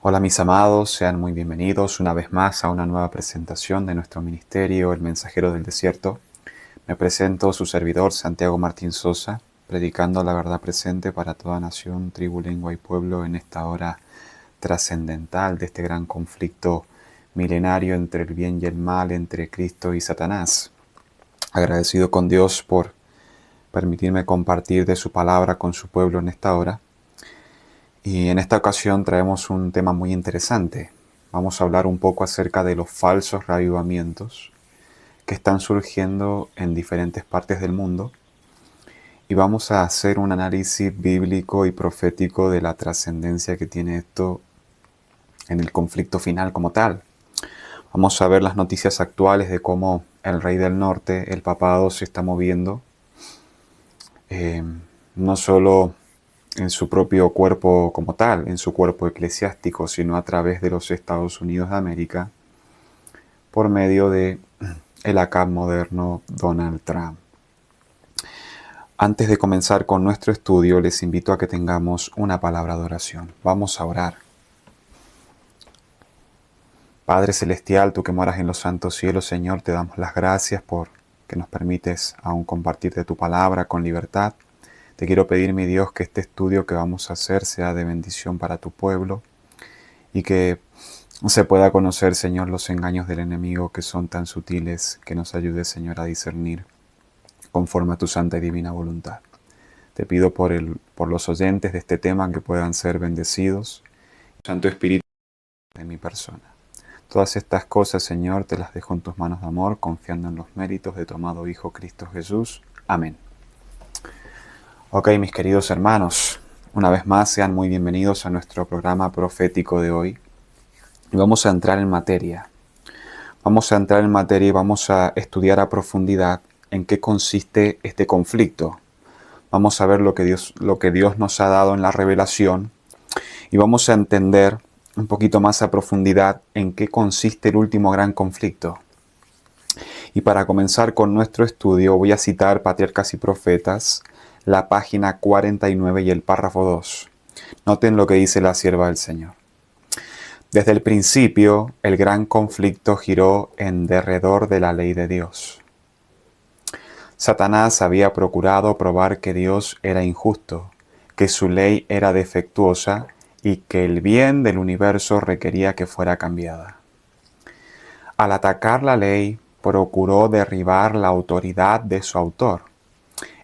Hola mis amados, sean muy bienvenidos una vez más a una nueva presentación de nuestro ministerio, El Mensajero del Desierto. Me presento su servidor Santiago Martín Sosa, predicando la verdad presente para toda nación, tribu, lengua y pueblo en esta hora trascendental de este gran conflicto milenario entre el bien y el mal, entre Cristo y Satanás. Agradecido con Dios por permitirme compartir de su palabra con su pueblo en esta hora. Y en esta ocasión traemos un tema muy interesante. Vamos a hablar un poco acerca de los falsos reavivamientos que están surgiendo en diferentes partes del mundo. Y vamos a hacer un análisis bíblico y profético de la trascendencia que tiene esto en el conflicto final como tal. Vamos a ver las noticias actuales de cómo el rey del norte, el papado, se está moviendo. No solo en su propio cuerpo como tal, en su cuerpo eclesiástico, sino a través de los Estados Unidos de América, por medio de el acá moderno Donald Trump. Antes de comenzar con nuestro estudio, les invito a que tengamos una palabra de oración. Vamos a orar. Padre Celestial, tú que moras en los santos cielos, Señor, te damos las gracias por que nos permites aún compartir de tu palabra con libertad. Te quiero pedir, mi Dios, que este estudio que vamos a hacer sea de bendición para tu pueblo y que se pueda conocer, Señor, los engaños del enemigo que son tan sutiles, que nos ayude, Señor, a discernir conforme a tu santa y divina voluntad. Te pido por los oyentes de este tema que puedan ser bendecidos. Santo Espíritu de mi persona. Todas estas cosas, Señor, te las dejo en tus manos de amor, confiando en los méritos de tu amado Hijo Cristo Jesús. Amén. Ok, mis queridos hermanos, una vez más sean muy bienvenidos a nuestro programa profético de hoy. Y vamos a entrar en materia. Vamos a entrar en materia y vamos a estudiar a profundidad en qué consiste este conflicto. Vamos a ver lo que Dios nos ha dado en la revelación y vamos a entender un poquito más a profundidad en qué consiste el último gran conflicto. Y para comenzar con nuestro estudio voy a citar Patriarcas y Profetas, la página 49 y el párrafo 2. Noten lo que dice la sierva del Señor. Desde el principio, el gran conflicto giró en derredor de la ley de Dios. Satanás había procurado probar que Dios era injusto, que su ley era defectuosa y que el bien del universo requería que fuera cambiada. Al atacar la ley, procuró derribar la autoridad de su autor.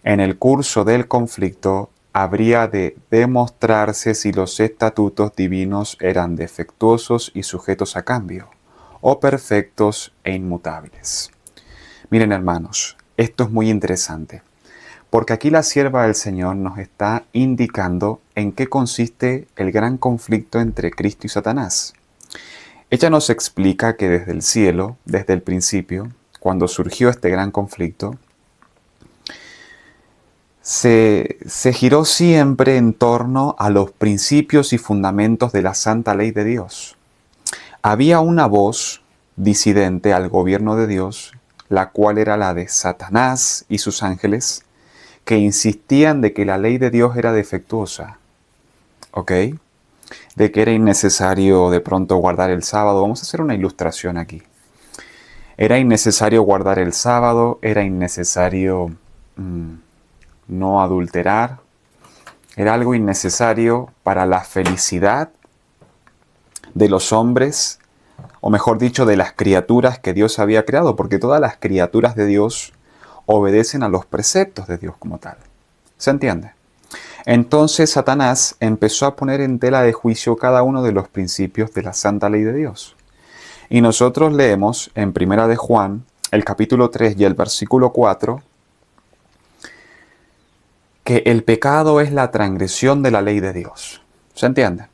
En el curso del conflicto, habría de demostrarse si los estatutos divinos eran defectuosos y sujetos a cambio, o perfectos e inmutables. Miren, hermanos, esto es muy interesante, porque aquí la sierva del Señor nos está indicando en qué consiste el gran conflicto entre Cristo y Satanás. Ella nos explica que desde el cielo, desde el principio, cuando surgió este gran conflicto, se giró siempre en torno a los principios y fundamentos de la santa ley de Dios. Había una voz disidente al gobierno de Dios, la cual era la de Satanás y sus ángeles, que insistían de que la ley de Dios era defectuosa, ¿ok? De que era innecesario de pronto guardar el sábado. Vamos a hacer una ilustración aquí. Era innecesario guardar el sábado, era innecesario no adulterar, era algo innecesario para la felicidad de los hombres, o mejor dicho, de las criaturas que Dios había creado, porque todas las criaturas de Dios obedecen a los preceptos de Dios como tal. ¿Se entiende? Entonces Satanás empezó a poner en tela de juicio cada uno de los principios de la santa ley de Dios. Y nosotros leemos en Primera de Juan, el capítulo 3 y el versículo 4, que el pecado es la transgresión de la ley de Dios. ¿Se entiende?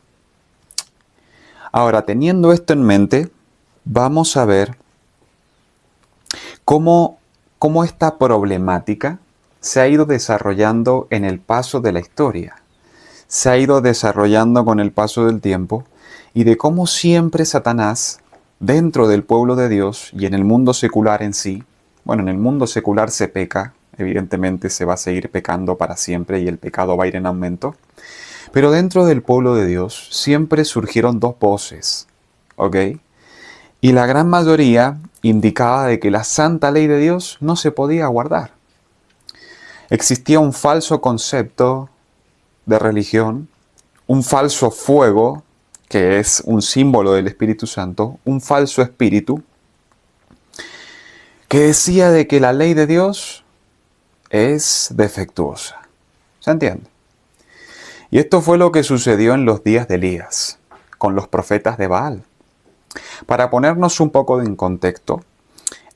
Ahora, teniendo esto en mente, vamos a ver cómo esta problemática se ha ido desarrollando en el paso de la historia. Se ha ido desarrollando con el paso del tiempo y de cómo siempre Satanás, dentro del pueblo de Dios y en el mundo secular en sí, bueno, en el mundo secular se peca, evidentemente se va a seguir pecando para siempre y el pecado va a ir en aumento, Pero dentro del pueblo de Dios siempre surgieron dos voces, ¿ok? Y la gran mayoría indicaba de que la santa ley de Dios no se podía guardar. Existía un falso concepto de religión, un falso fuego, que es un símbolo del Espíritu Santo, un falso espíritu, que decía de que la ley de Dios es defectuosa. ¿Se entiende? Y esto fue lo que sucedió en los días de Elías, con los profetas de Baal. Para ponernos un poco en contexto,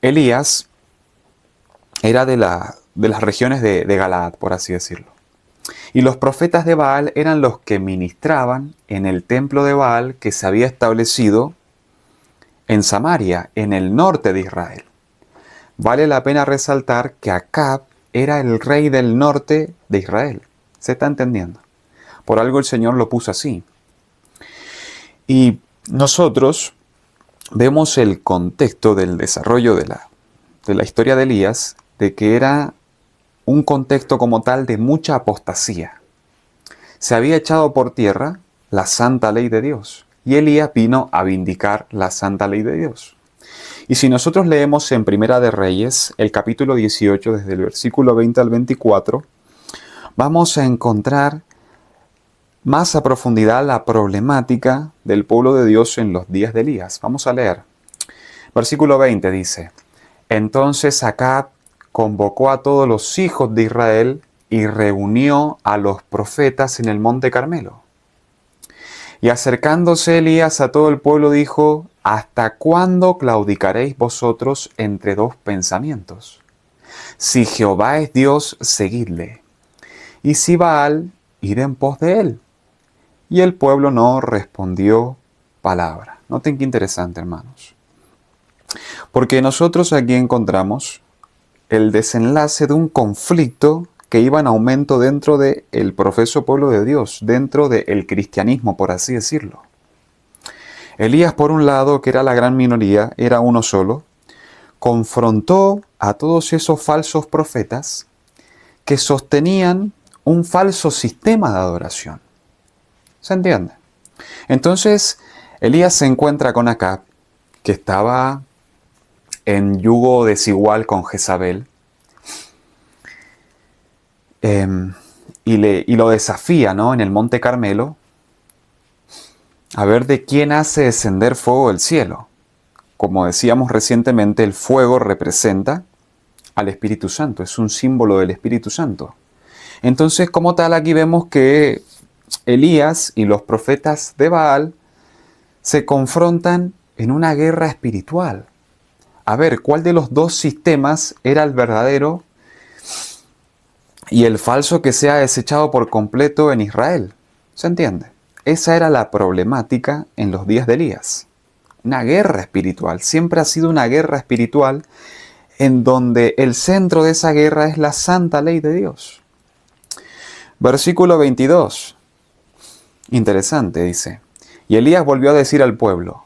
Elías era de las regiones de Galaad, por así decirlo. Y los profetas de Baal eran los que ministraban en el templo de Baal que se había establecido en Samaria, en el norte de Israel. Vale la pena resaltar que Acab era el rey del norte de Israel. ¿Se está entendiendo? Por algo el Señor lo puso así. Y nosotros vemos el contexto del desarrollo de la historia de Elías, de que era un contexto como tal de mucha apostasía. Se había echado por tierra la santa ley de Dios, y Elías vino a vindicar la santa ley de Dios. Y si nosotros leemos en Primera de Reyes, el capítulo 18, desde el versículo 20 al 24, vamos a encontrar más a profundidad la problemática del pueblo de Dios en los días de Elías. Vamos a leer. Versículo 20 dice: Entonces Acab convocó a todos los hijos de Israel y reunió a los profetas en el monte Carmelo. Y acercándose Elías a todo el pueblo dijo: ¿Hasta cuándo claudicaréis vosotros entre dos pensamientos? Si Jehová es Dios, seguidle, y si Baal, id en pos de él. Y el pueblo no respondió palabra. Noten qué interesante, hermanos. Porque nosotros aquí encontramos el desenlace de un conflicto que iba en aumento dentro del profeso pueblo de Dios, dentro del cristianismo, por así decirlo. Elías, por un lado, que era la gran minoría, era uno solo, confrontó a todos esos falsos profetas que sostenían un falso sistema de adoración. ¿Se entiende? Entonces, Elías se encuentra con Acab, que estaba en yugo desigual con Jezabel, y lo desafía, ¿no?, en el monte Carmelo, a ver de quién hace descender fuego del cielo. Como decíamos recientemente, el fuego representa al Espíritu Santo, es un símbolo del Espíritu Santo. Entonces, como tal, aquí vemos que Elías y los profetas de Baal se confrontan en una guerra espiritual. A ver, ¿cuál de los dos sistemas era el verdadero y el falso que se ha desechado por completo en Israel? ¿Se entiende? Esa era la problemática en los días de Elías. Una guerra espiritual. Siempre ha sido una guerra espiritual en donde el centro de esa guerra es la santa ley de Dios. Versículo 22. Interesante, dice: Y Elías volvió a decir al pueblo: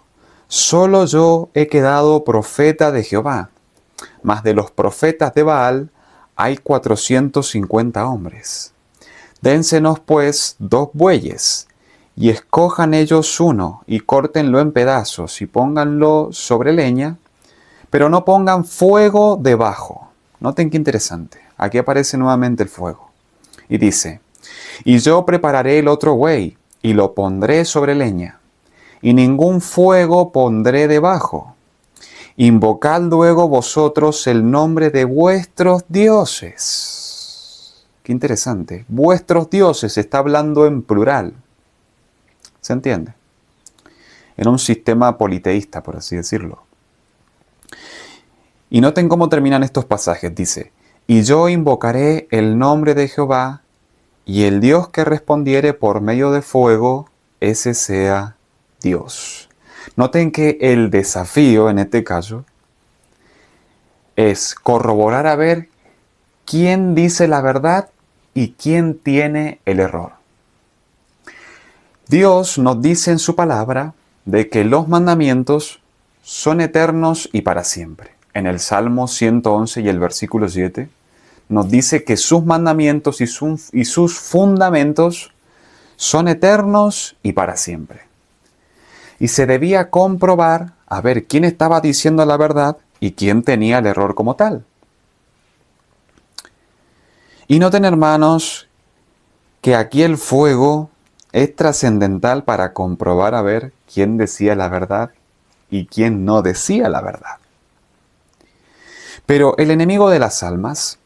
Solo yo he quedado profeta de Jehová, mas de los profetas de Baal hay 450 hombres. Dénsenos pues 2 bueyes, y escojan ellos uno, y córtenlo en pedazos, y pónganlo sobre leña, pero no pongan fuego debajo. Noten qué interesante. Aquí aparece nuevamente el fuego. Y dice: Y yo prepararé el otro buey, y lo pondré sobre leña, y ningún fuego pondré debajo. Invocad luego vosotros el nombre de vuestros dioses. Qué interesante. Vuestros dioses, está hablando en plural. ¿Se entiende? En un sistema politeísta, por así decirlo. Y noten cómo terminan estos pasajes. Dice: Y yo invocaré el nombre de Jehová, y el Dios que respondiere por medio de fuego, ese sea Dios. Noten que el desafío en este caso es corroborar a ver quién dice la verdad y quién tiene el error. Dios nos dice en su palabra de que los mandamientos son eternos y para siempre. En el Salmo 111 y el versículo 7 nos dice que sus mandamientos y sus fundamentos son eternos y para siempre. Y se debía comprobar a ver quién estaba diciendo la verdad y quién tenía el error como tal. Y noten, hermanos, que aquí el fuego es trascendental para comprobar a ver quién decía la verdad y quién no decía la verdad. Pero el enemigo de las almas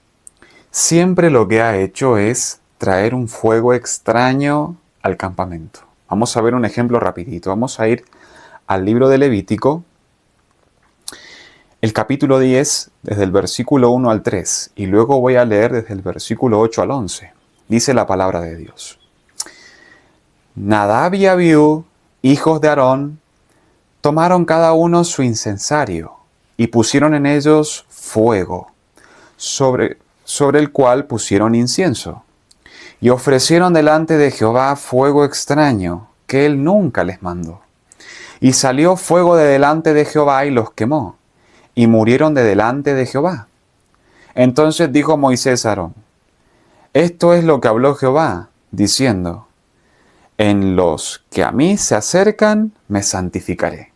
siempre lo que ha hecho es traer un fuego extraño al campamento. Vamos a ver un ejemplo rapidito. Vamos a ir al libro de Levítico, el capítulo 10, desde el versículo 1 al 3, y luego voy a leer desde el versículo 8 al 11. Dice la palabra de Dios. Nadab y Abiú, hijos de Aarón, tomaron cada uno su incensario y pusieron en ellos fuego, sobre el cual pusieron incienso, y ofrecieron delante de Jehová fuego extraño, que él nunca les mandó. Y salió fuego de delante de Jehová y los quemó, y murieron de delante de Jehová. Entonces dijo Moisés a Aarón, esto es lo que habló Jehová, diciendo, en los que a mí se acercan me santificaré,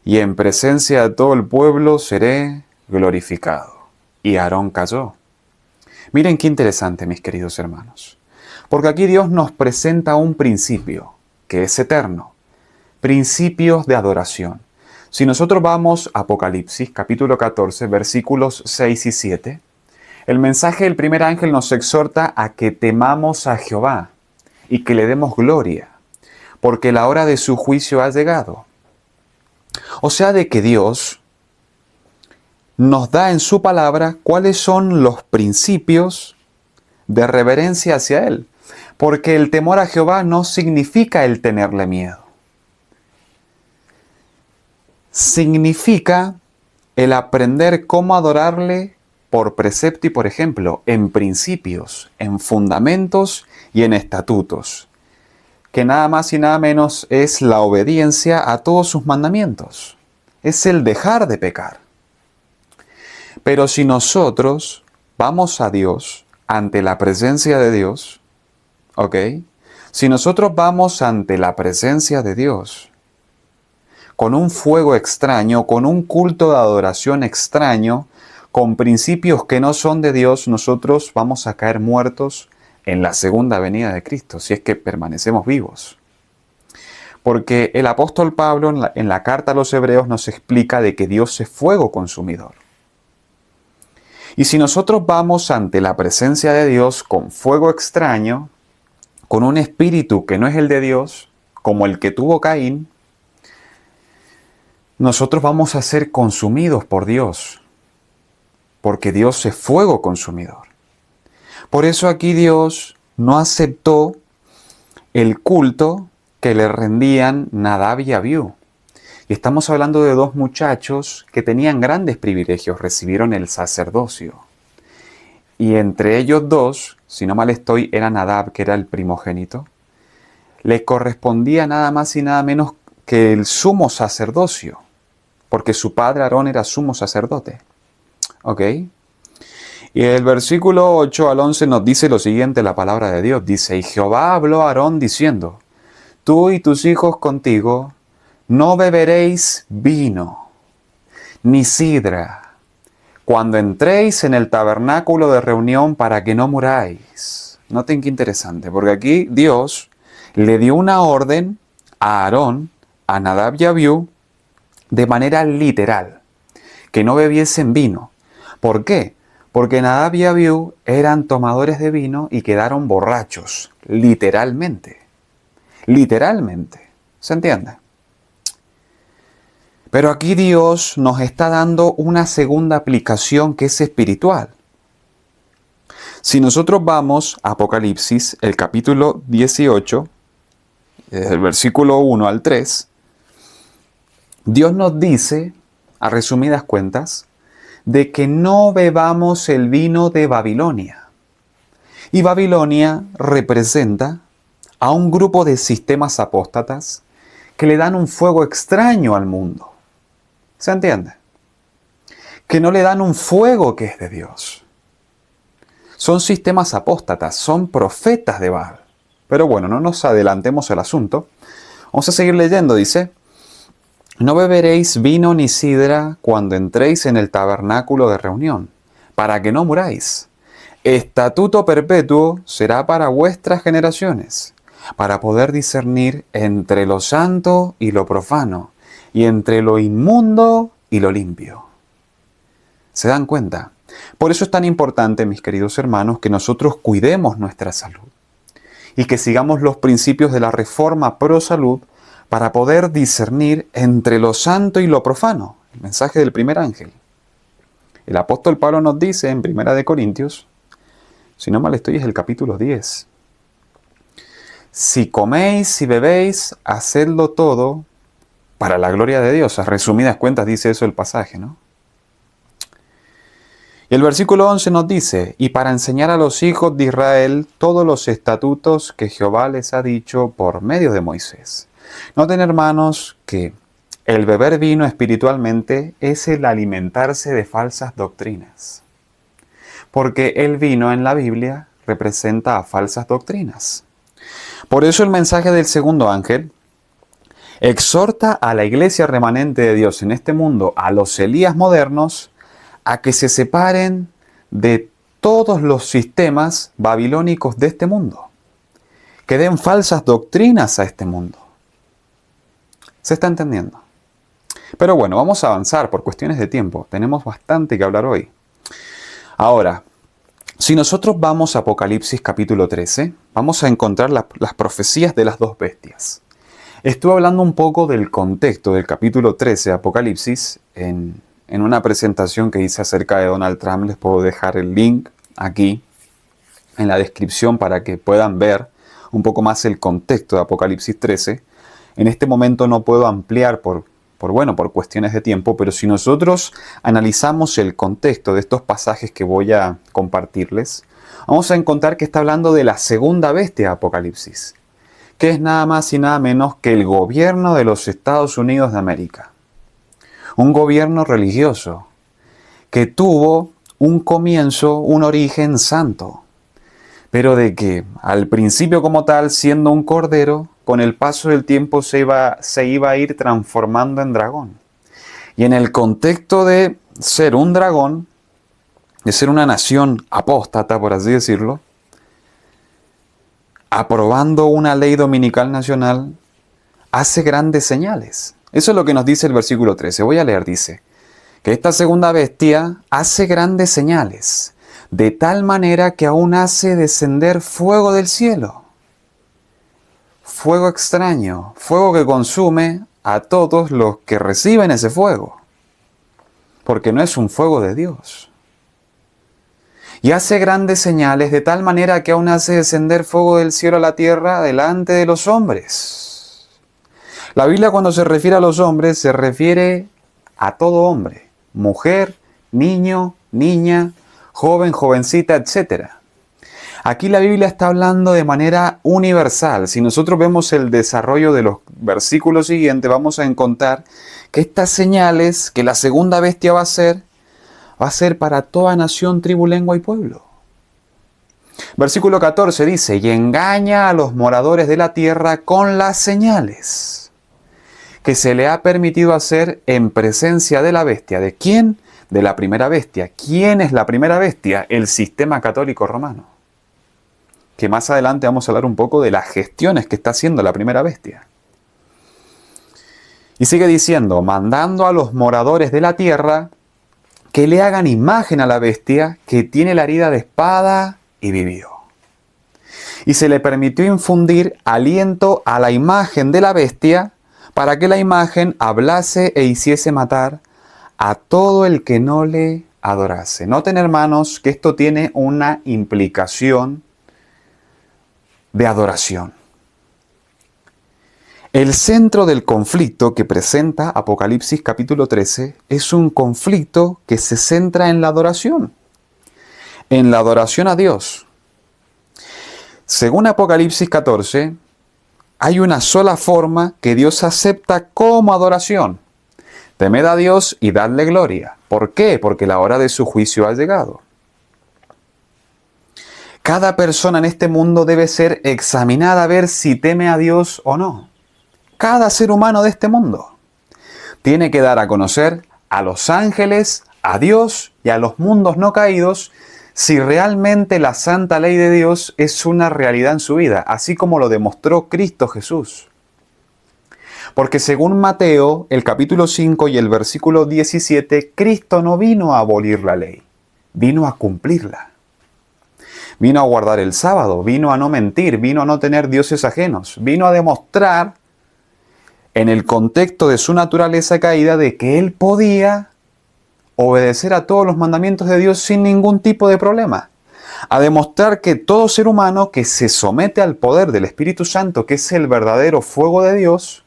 y en presencia de todo el pueblo seré glorificado. Y Aarón calló. Miren qué interesante, mis queridos hermanos, porque aquí Dios nos presenta un principio que es eterno, principios de adoración. Si nosotros vamos a Apocalipsis, capítulo 14, versículos 6 y 7, el mensaje del primer ángel nos exhorta a que temamos a Jehová y que le demos gloria, porque la hora de su juicio ha llegado. O sea, de que Dios nos da en su palabra cuáles son los principios de reverencia hacia Él, porque el temor a Jehová no significa el tenerle miedo. Significa el aprender cómo adorarle por precepto y por ejemplo, en principios, en fundamentos y en estatutos, que nada más y nada menos es la obediencia a todos sus mandamientos. Es el dejar de pecar. Pero si nosotros vamos a Dios, ante la presencia de Dios, ¿ok? Si nosotros vamos ante la presencia de Dios, con un fuego extraño, con un culto de adoración extraño, con principios que no son de Dios, nosotros vamos a caer muertos en la segunda venida de Cristo, si es que permanecemos vivos. Porque el apóstol Pablo en la carta a los Hebreos nos explica de que Dios es fuego consumidor. Y si nosotros vamos ante la presencia de Dios con fuego extraño, con un espíritu que no es el de Dios, como el que tuvo Caín, nosotros vamos a ser consumidos por Dios, porque Dios es fuego consumidor. Por eso aquí Dios no aceptó el culto que le rendían Nadab y Abiú. Y estamos hablando de dos muchachos que tenían grandes privilegios, recibieron el sacerdocio. Y entre ellos dos, si no mal estoy, era Nadab, que era el primogénito, le correspondía nada más y nada menos que el sumo sacerdocio, porque su padre Aarón era sumo sacerdote. ¿Ok? Y el versículo 8 al 11 nos dice lo siguiente, la palabra de Dios. Dice, y Jehová habló a Aarón diciendo, tú y tus hijos contigo no beberéis vino, ni sidra, cuando entréis en el tabernáculo de reunión para que no muráis. Noten qué interesante, porque aquí Dios le dio una orden a Aarón, a Nadab y a Abiú, de manera literal, que no bebiesen vino. ¿Por qué? Porque Nadab y Abiú eran tomadores de vino y quedaron borrachos, literalmente. Literalmente. ¿Se entiende? Pero aquí Dios nos está dando una segunda aplicación que es espiritual. Si nosotros vamos a Apocalipsis, el capítulo 18, desde el versículo 1 al 3, Dios nos dice, a resumidas cuentas, de que no bebamos el vino de Babilonia. Y Babilonia representa a un grupo de sistemas apóstatas que le dan un fuego extraño al mundo. ¿Se entiende? Que no le dan un fuego que es de Dios. Son sistemas apóstatas, son profetas de Baal. Pero bueno, no nos adelantemos al asunto. Vamos a seguir leyendo, dice: no beberéis vino ni sidra cuando entréis en el tabernáculo de reunión, para que no muráis. Estatuto perpetuo será para vuestras generaciones, para poder discernir entre lo santo y lo profano, y entre lo inmundo y lo limpio. ¿Se dan cuenta? Por eso es tan importante, mis queridos hermanos, que nosotros cuidemos nuestra salud y que sigamos los principios de la Reforma Pro Salud para poder discernir entre lo santo y lo profano. El mensaje del primer ángel. El apóstol Pablo nos dice en 1 Corintios, si no mal estoy, es el capítulo 10. Si coméis y bebéis, hacedlo todo para la gloria de Dios. A resumidas cuentas dice eso el pasaje, ¿no? Y el versículo 11 nos dice: y para enseñar a los hijos de Israel todos los estatutos que Jehová les ha dicho por medio de Moisés. Noten, hermanos, que el beber vino espiritualmente es el alimentarse de falsas doctrinas. Porque el vino en la Biblia representa a falsas doctrinas. Por eso el mensaje del segundo ángel exhorta a la iglesia remanente de Dios en este mundo, a los Elías modernos, a que se separen de todos los sistemas babilónicos de este mundo, que den falsas doctrinas a este mundo. ¿Se está entendiendo? Pero bueno, vamos a avanzar por cuestiones de tiempo. Tenemos bastante que hablar hoy. Ahora, si nosotros vamos a Apocalipsis capítulo 13, vamos a encontrar las profecías de las dos bestias. Estuve hablando un poco del contexto del capítulo 13 de Apocalipsis en una presentación que hice acerca de Donald Trump. Les puedo dejar el link aquí en la descripción para que puedan ver un poco más el contexto de Apocalipsis 13. En este momento no puedo ampliar por cuestiones de tiempo, pero si nosotros analizamos el contexto de estos pasajes que voy a compartirles, vamos a encontrar que está hablando de la segunda bestia de Apocalipsis, que es nada más y nada menos que el gobierno de los Estados Unidos de América. Un gobierno religioso que tuvo un comienzo, un origen santo, pero de que al principio como tal, siendo un cordero, con el paso del tiempo se iba a ir transformando en dragón. Y en el contexto de ser un dragón, de ser una nación apóstata, por así decirlo, aprobando una ley dominical nacional, hace grandes señales. Eso es lo que nos dice el versículo 13. Voy a leer, dice, que esta segunda bestia hace grandes señales, de tal manera que aún hace descender fuego del cielo. Fuego extraño, fuego que consume a todos los que reciben ese fuego, porque no es un fuego de Dios. Y hace grandes señales de tal manera que aún hace descender fuego del cielo a la tierra delante de los hombres. La Biblia, cuando se refiere a los hombres, se refiere a todo hombre, mujer, niño, niña, joven, jovencita, etc. Aquí la Biblia está hablando de manera universal. Si nosotros vemos el desarrollo de los versículos siguientes, vamos a encontrar que estas señales que la segunda bestia va a ser para toda nación, tribu, lengua y pueblo. Versículo 14 dice: y engaña a los moradores de la tierra con las señales que se le ha permitido hacer en presencia de la bestia. ¿De quién? De la primera bestia. ¿Quién es la primera bestia? El sistema católico romano. Que más adelante vamos a hablar un poco de las gestiones que está haciendo la primera bestia. Y sigue diciendo: mandando a los moradores de la tierra que le hagan imagen a la bestia que tiene la herida de espada y vivió. Y se le permitió infundir aliento a la imagen de la bestia para que la imagen hablase e hiciese matar a todo el que no le adorase. Noten, hermanos, que esto tiene una implicación de adoración. El centro del conflicto que presenta Apocalipsis capítulo 13 es un conflicto que se centra en la adoración a Dios. Según Apocalipsis 14, hay una sola forma que Dios acepta como adoración: temed a Dios y dadle gloria. ¿Por qué? Porque la hora de su juicio ha llegado. Cada persona en este mundo debe ser examinada a ver si teme a Dios o no. Cada ser humano de este mundo tiene que dar a conocer a los ángeles, a Dios y a los mundos no caídos si realmente la santa ley de Dios es una realidad en su vida, así como lo demostró Cristo Jesús. Porque según Mateo, el capítulo 5 y el versículo 17, Cristo no vino a abolir la ley, vino a cumplirla. Vino a guardar el sábado, vino a no mentir, vino a no tener dioses ajenos, vino a demostrar en el contexto de su naturaleza caída de que Él podía obedecer a todos los mandamientos de Dios sin ningún tipo de problema. A demostrar que todo ser humano que se somete al poder del Espíritu Santo, que es el verdadero fuego de Dios,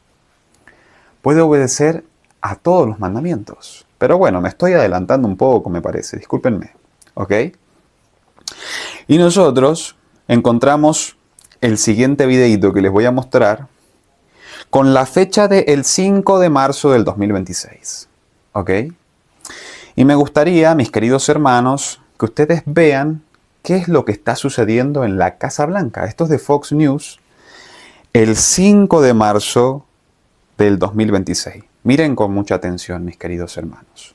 puede obedecer a todos los mandamientos. Pero bueno, me estoy adelantando un poco, me parece, discúlpenme. ¿Ok? Y nosotros encontramos el siguiente videito que les voy a mostrar con la fecha del 5 de marzo del 2026. ¿Ok? Y me gustaría, mis queridos hermanos, que ustedes vean qué es lo que está sucediendo en la Casa Blanca. Esto es de Fox News, el 5 de marzo del 2026. Miren con mucha atención, mis queridos hermanos.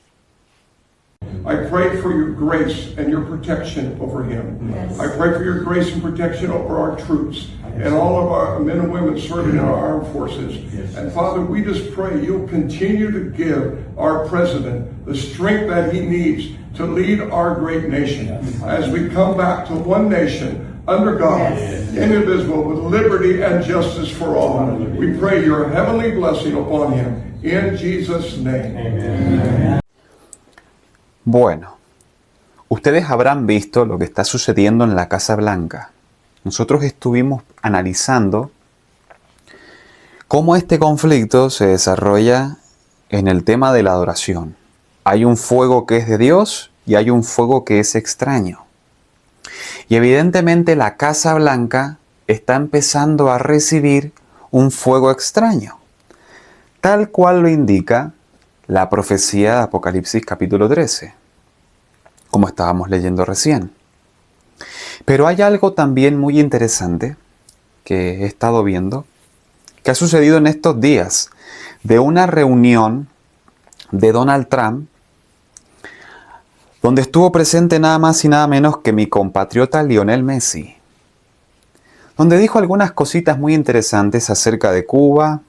I pray for your grace and your protection over him. Yes. I pray for your grace and protection over our troops and all of our men and women serving in our armed forces. Yes. And Father, we just pray you'll continue to give our president the strength that he needs to lead our great nation as we come back to one nation under God, yes, indivisible, with liberty and justice for all. We pray your heavenly blessing upon him in Jesus' name. Amen. Bueno, ustedes habrán visto lo que está sucediendo en la Casa Blanca. Nosotros estuvimos analizando cómo este conflicto se desarrolla en el tema de la adoración. Hay un fuego que es de Dios y hay un fuego que es extraño. Y evidentemente la Casa Blanca está empezando a recibir un fuego extraño, tal cual lo indica la profecía de Apocalipsis capítulo 13, como estábamos leyendo recién. Pero hay algo también muy interesante que he estado viendo, que ha sucedido en estos días, de una reunión de Donald Trump, donde estuvo presente nada más y nada menos que mi compatriota Lionel Messi, donde dijo algunas cositas muy interesantes acerca de Cuba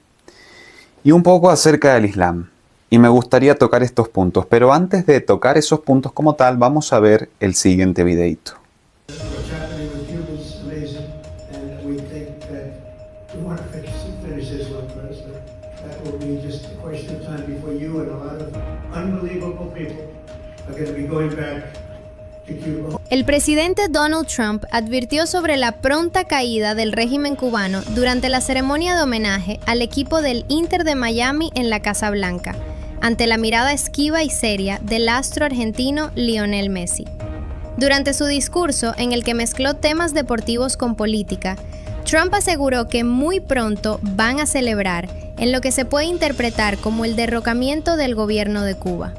y un poco acerca del Islam. Y me gustaría tocar estos puntos, pero antes de tocar esos puntos como tal, vamos a ver el siguiente videito. El presidente Donald Trump advirtió sobre la pronta caída del régimen cubano durante la ceremonia de homenaje al equipo del Inter de Miami en la Casa Blanca, ante la mirada esquiva y seria del astro argentino Lionel Messi. Durante su discurso, en el que mezcló temas deportivos con política, Trump aseguró que muy pronto van a celebrar en lo que se puede interpretar como el derrocamiento del gobierno de Cuba.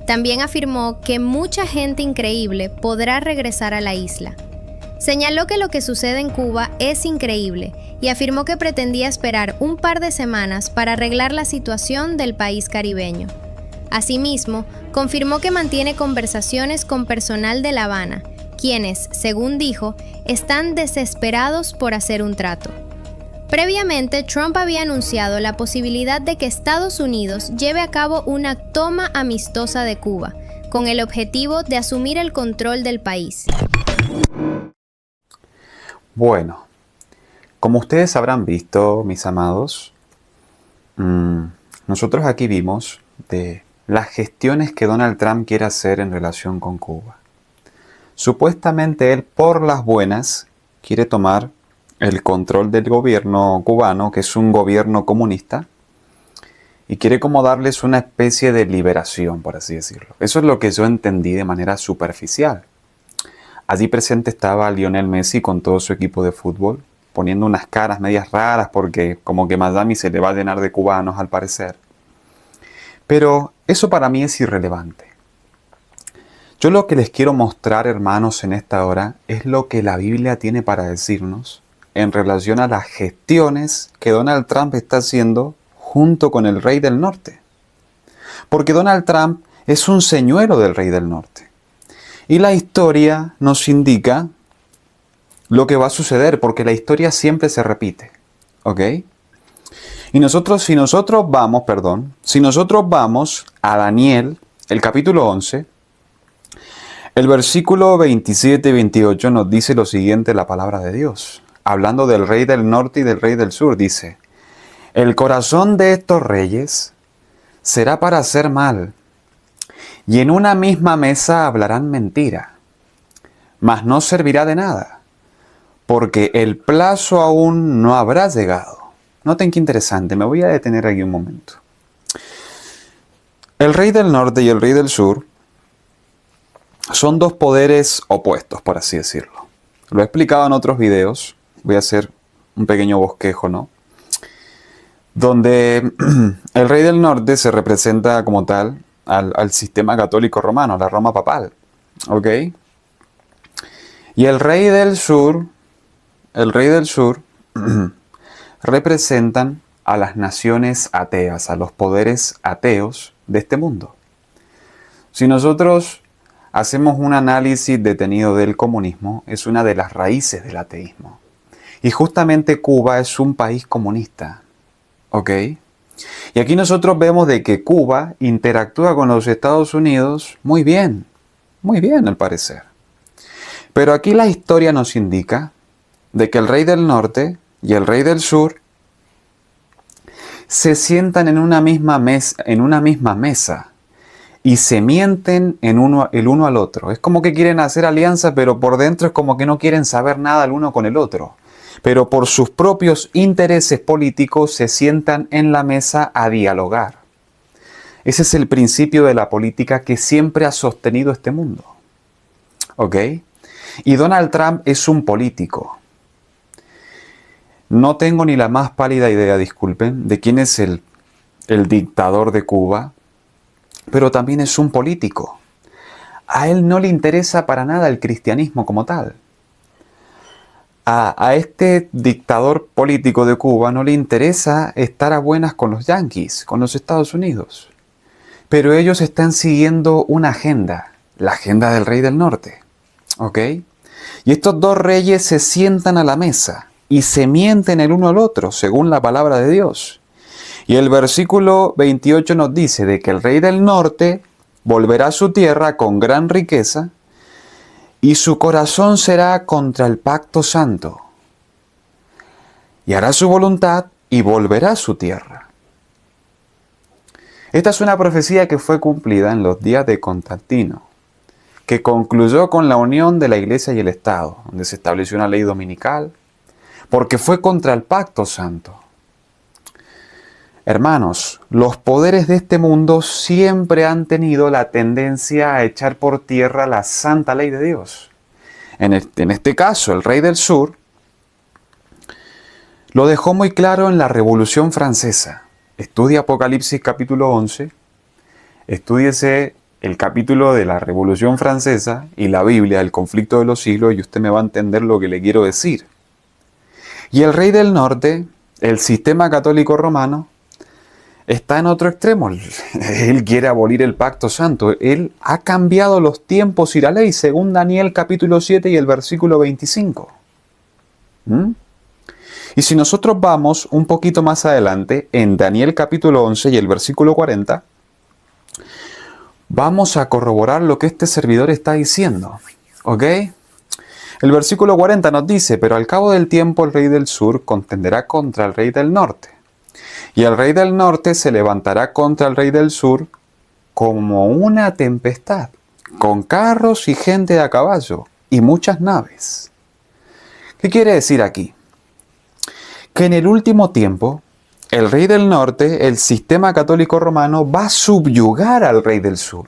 También afirmó que mucha gente increíble podrá regresar a la isla. Señaló que lo que sucede en Cuba es increíble y afirmó que pretendía esperar un par de semanas para arreglar la situación del país caribeño. Asimismo, confirmó que mantiene conversaciones con personal de La Habana, quienes, según dijo, están desesperados por hacer un trato. Previamente, Trump había anunciado la posibilidad de que Estados Unidos lleve a cabo una toma amistosa de Cuba, con el objetivo de asumir el control del país. Bueno, como ustedes habrán visto, mis amados, nosotros aquí vimos de las gestiones que Donald Trump quiere hacer en relación con Cuba. Supuestamente él, por las buenas, quiere tomar el control del gobierno cubano, que es un gobierno comunista, y quiere como darles una especie de liberación, por así decirlo. Eso es lo que yo entendí de manera superficial. Allí presente estaba Lionel Messi con todo su equipo de fútbol, poniendo unas caras medias raras porque como que Miami se le va a llenar de cubanos al parecer. Pero eso para mí es irrelevante. Yo lo que les quiero mostrar, hermanos, en esta hora es lo que la Biblia tiene para decirnos en relación a las gestiones que Donald Trump está haciendo junto con el rey del norte. Porque Donald Trump es un señuelo del rey del norte. Y la historia nos indica lo que va a suceder, porque la historia siempre se repite. ¿Ok? Y si nosotros vamos a Daniel, el capítulo 11, el versículo 27 y 28 nos dice lo siguiente, la palabra de Dios. Hablando del rey del norte y del rey del sur, dice: el corazón de estos reyes será para hacer mal, y en una misma mesa hablarán mentira, mas no servirá de nada, porque el plazo aún no habrá llegado. Noten qué interesante, me voy a detener aquí un momento. El rey del norte y el rey del sur son dos poderes opuestos, por así decirlo. Lo he explicado en otros videos, voy a hacer un pequeño bosquejo, ¿no? Donde el rey del norte se representa como tal al sistema católico romano, la Roma papal, ¿ok? Y el rey del sur representan a las naciones ateas, a los poderes ateos de este mundo. Si nosotros hacemos un análisis detenido del comunismo, es una de las raíces del ateísmo. Y justamente Cuba es un país comunista, ¿ok? Y aquí nosotros vemos de que Cuba interactúa con los Estados Unidos muy bien al parecer. Pero aquí la historia nos indica de que el rey del norte y el rey del sur se sientan en una misma mesa y se mienten el uno al otro. Es como que quieren hacer alianza, pero por dentro es como que no quieren saber nada el uno con el otro. Pero por sus propios intereses políticos se sientan en la mesa a dialogar. Ese es el principio de la política que siempre ha sostenido este mundo. ¿Ok? Y Donald Trump es un político. No tengo ni la más pálida idea, disculpen, de quién es el dictador de Cuba, pero también es un político. A él no le interesa para nada el cristianismo como tal. A este dictador político de Cuba no le interesa estar a buenas con los yanquis, con los Estados Unidos. Pero ellos están siguiendo una agenda, la agenda del rey del norte. ¿Ok? Y estos dos reyes se sientan a la mesa y se mienten el uno al otro, según la palabra de Dios. Y el versículo 28 nos dice de que el rey del norte volverá a su tierra con gran riqueza, y su corazón será contra el pacto santo, y hará su voluntad y volverá a su tierra. Esta es una profecía que fue cumplida en los días de Constantino, que concluyó con la unión de la Iglesia y el Estado, donde se estableció una ley dominical, porque fue contra el pacto santo. Hermanos, los poderes de este mundo siempre han tenido la tendencia a echar por tierra la santa ley de Dios. En este caso, el rey del sur lo dejó muy claro en la Revolución Francesa. Estudia Apocalipsis capítulo 11, estúdiese el capítulo de la Revolución Francesa y la Biblia, el conflicto de los siglos, y usted me va a entender lo que le quiero decir. Y el rey del norte, el sistema católico romano, está en otro extremo. Él quiere abolir el pacto santo. Él ha cambiado los tiempos y la ley, según Daniel capítulo 7 y el versículo 25. Y si nosotros vamos un poquito más adelante, en Daniel capítulo 11 y el versículo 40, vamos a corroborar lo que este servidor está diciendo. ¿Ok? El versículo 40 nos dice: pero al cabo del tiempo el rey del sur contenderá contra el rey del norte, y el rey del norte se levantará contra el rey del sur como una tempestad, con carros y gente a caballo y muchas naves. ¿Qué quiere decir aquí? Que en el último tiempo, el rey del norte, el sistema católico romano, va a subyugar al rey del sur.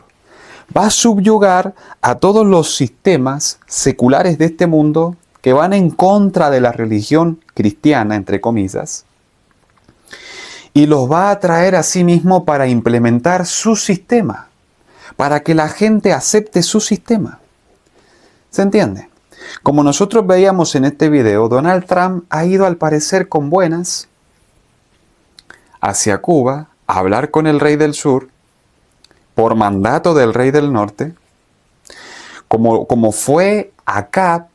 Va a subyugar a todos los sistemas seculares de este mundo que van en contra de la religión cristiana, entre comillas, y los va a traer a sí mismo para implementar su sistema, para que la gente acepte su sistema. ¿Se entiende? Como nosotros veíamos en este video, Donald Trump ha ido al parecer con buenas hacia Cuba a hablar con el rey del sur por mandato del rey del norte, como fue Acab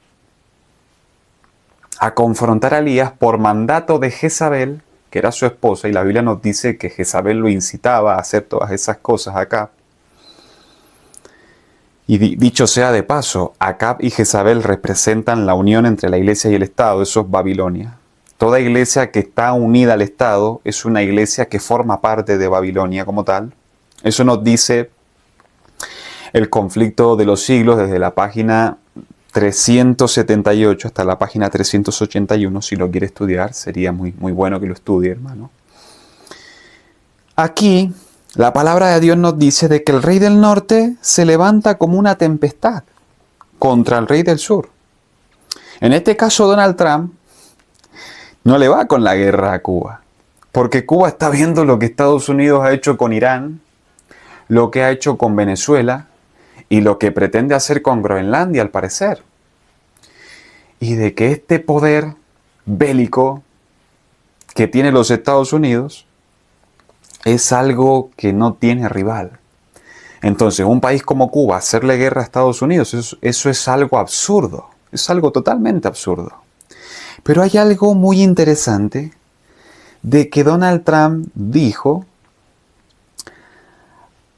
a confrontar a Elías por mandato de Jezabel, que era su esposa, y la Biblia nos dice que Jezabel lo incitaba a hacer todas esas cosas a Acab. Y dicho sea de paso, Acab y Jezabel representan la unión entre la iglesia y el Estado, eso es Babilonia. Toda iglesia que está unida al Estado es una iglesia que forma parte de Babilonia como tal. Eso nos dice el conflicto de los siglos desde la página 378 hasta la página 381. Si lo quiere estudiar, sería muy bueno que lo estudie, hermano. Aquí, la palabra de Dios nos dice de que el rey del norte se levanta como una tempestad contra el rey del sur. En este caso, Donald Trump no le va con la guerra a Cuba, porque Cuba está viendo lo que Estados Unidos ha hecho con Irán, lo que ha hecho con Venezuela y lo que pretende hacer con Groenlandia, al parecer. Y de que este poder bélico que tiene los Estados Unidos es algo que no tiene rival. Entonces, un país como Cuba hacerle guerra a Estados Unidos, eso es algo absurdo, es algo totalmente absurdo. Pero hay algo muy interesante de que Donald Trump dijo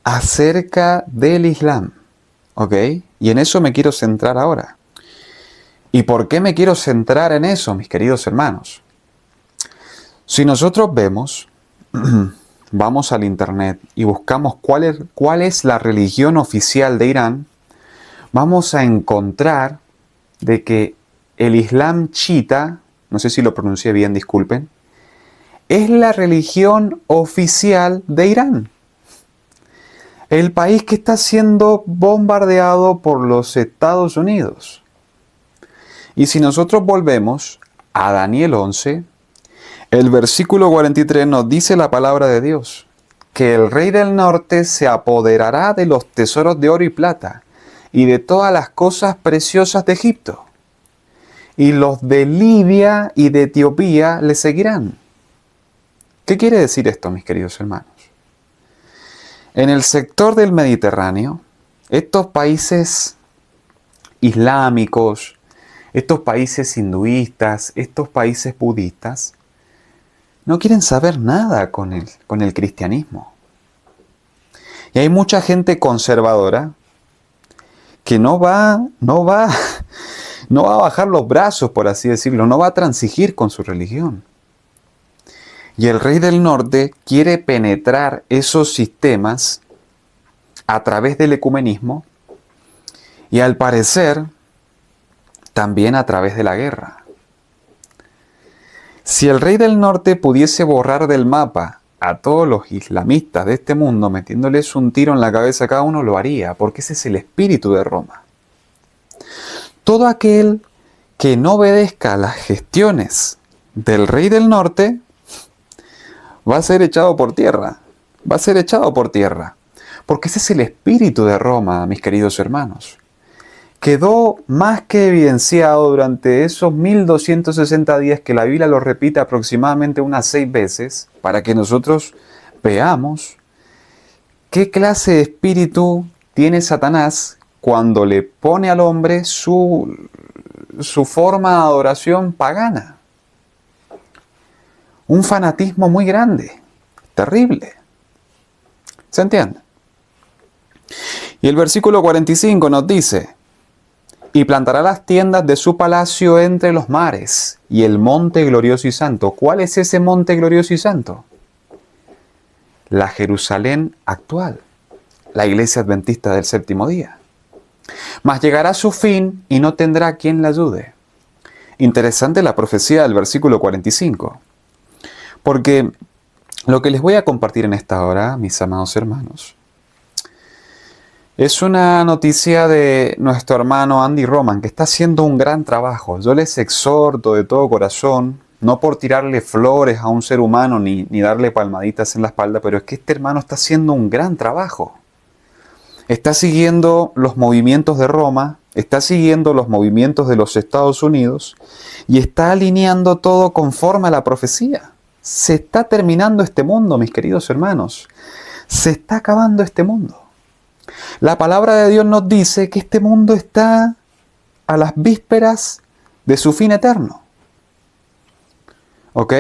acerca del Islam, ¿ok? Y en eso me quiero centrar ahora. ¿Y por qué me quiero centrar en eso, mis queridos hermanos? Si nosotros vemos, vamos al internet y buscamos cuál es la religión oficial de Irán, vamos a encontrar de que el Islam chiita, no sé si lo pronuncié bien, disculpen, es la religión oficial de Irán. El país que está siendo bombardeado por los Estados Unidos. Y si nosotros volvemos a Daniel 11, el versículo 43 nos dice la palabra de Dios, que el rey del norte se apoderará de los tesoros de oro y plata y de todas las cosas preciosas de Egipto. Y los de Libia y de Etiopía le seguirán. ¿Qué quiere decir esto, mis queridos hermanos? En el sector del Mediterráneo, estos países islámicos, estos países hinduistas, estos países budistas, no quieren saber nada con el cristianismo. Y hay mucha gente conservadora que no va a bajar los brazos, por así decirlo, no va a transigir con su religión. Y el rey del norte quiere penetrar esos sistemas a través del ecumenismo y al parecer también a través de la guerra. Si el rey del norte pudiese borrar del mapa a todos los islamistas de este mundo metiéndoles un tiro en la cabeza a cada uno, lo haría, porque ese es el espíritu de Roma. Todo aquel que no obedezca a las gestiones del rey del norte va a ser echado por tierra. Va a ser echado por tierra. Porque ese es el espíritu de Roma, mis queridos hermanos. Quedó más que evidenciado durante esos 1260 días que la Biblia lo repite aproximadamente unas 6 veces, para que nosotros veamos qué clase de espíritu tiene Satanás cuando le pone al hombre su forma de adoración pagana. Un fanatismo muy grande, terrible. ¿Se entiende? Y el versículo 45 nos dice: y plantará las tiendas de su palacio entre los mares y el monte glorioso y santo. ¿Cuál es ese monte glorioso y santo? La Jerusalén actual, la iglesia adventista del séptimo día. Mas llegará a su fin y no tendrá quien la ayude. Interesante la profecía del versículo 45. Porque lo que les voy a compartir en esta hora, mis amados hermanos, es una noticia de nuestro hermano Andy Roman, que está haciendo un gran trabajo. Yo les exhorto de todo corazón, no por tirarle flores a un ser humano ni darle palmaditas en la espalda, pero es que este hermano está haciendo un gran trabajo. está siguiendo los movimientos de Roma, está siguiendo los movimientos de los Estados Unidos y está alineando todo conforme a la profecía. Se está terminando este mundo, mis queridos hermanos. Se está acabando este mundo. La palabra de Dios nos dice que este mundo está a las vísperas de su fin eterno. ¿Ok?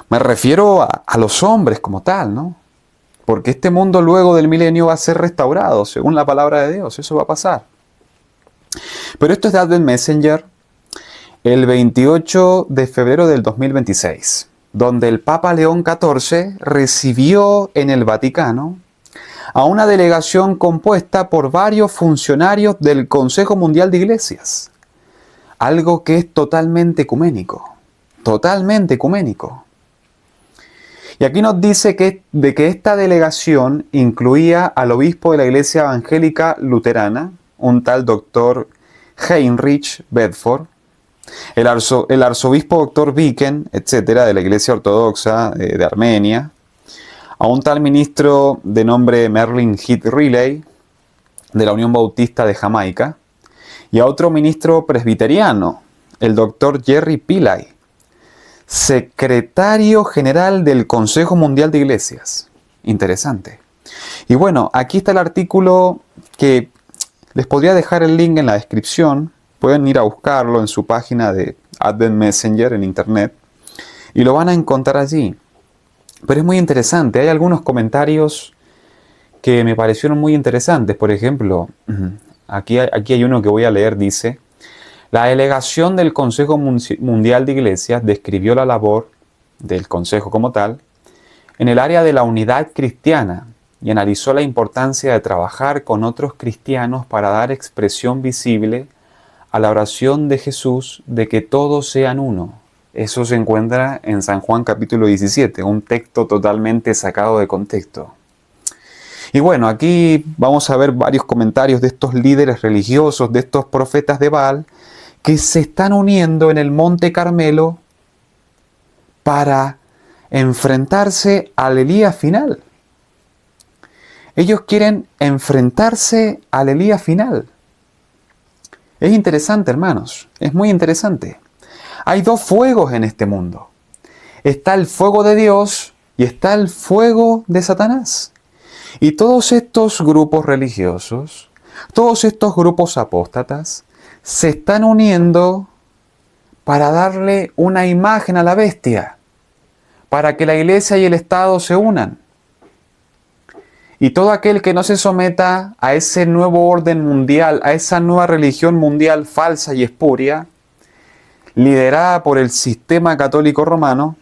Me refiero a los hombres como tal, ¿no? Porque este mundo luego del milenio va a ser restaurado, según la palabra de Dios. Eso va a pasar. Pero esto es de Advent Messenger, el 28 de febrero del 2026, donde el Papa León XIV recibió en el Vaticano a una delegación compuesta por varios funcionarios del Consejo Mundial de Iglesias. Algo que es totalmente ecuménico. Totalmente ecuménico. Y aquí nos dice que esta delegación incluía al obispo de la Iglesia Evangélica Luterana, un tal doctor Heinrich Bedford, el arzobispo doctor Viken, etcétera, de la Iglesia Ortodoxa de Armenia, a un tal ministro de nombre Merlin Heath Riley, de la Unión Bautista de Jamaica, y a otro ministro presbiteriano, el doctor Jerry Pillay, secretario general del Consejo Mundial de Iglesias. Interesante. Y bueno, aquí está el artículo que les podría dejar el link en la descripción. Pueden ir a buscarlo en su página de Advent Messenger en internet y lo van a encontrar allí. Pero es muy interesante. Hay algunos comentarios que me parecieron muy interesantes. Por ejemplo, aquí hay uno que voy a leer. Dice: la delegación del Consejo Mundial de Iglesias describió la labor del Consejo como tal en el área de la unidad cristiana y analizó la importancia de trabajar con otros cristianos para dar expresión visible a la oración de Jesús de que todos sean uno. Eso se encuentra en San Juan capítulo 17, un texto totalmente sacado de contexto. Y bueno, aquí vamos a ver varios comentarios de estos líderes religiosos, de estos profetas de Baal, que se están uniendo en el Monte Carmelo para enfrentarse al Elías final. Ellos quieren enfrentarse al Elías final. Es interesante, hermanos, es muy interesante. Hay dos fuegos en este mundo. Está el fuego de Dios y está el fuego de Satanás. Y todos estos grupos religiosos, todos estos grupos apóstatas, se están uniendo para darle una imagen a la bestia, para que la iglesia y el Estado se unan. Y todo aquel que no se someta a ese nuevo orden mundial, a esa nueva religión mundial falsa y espuria, liderada por el sistema católico romano,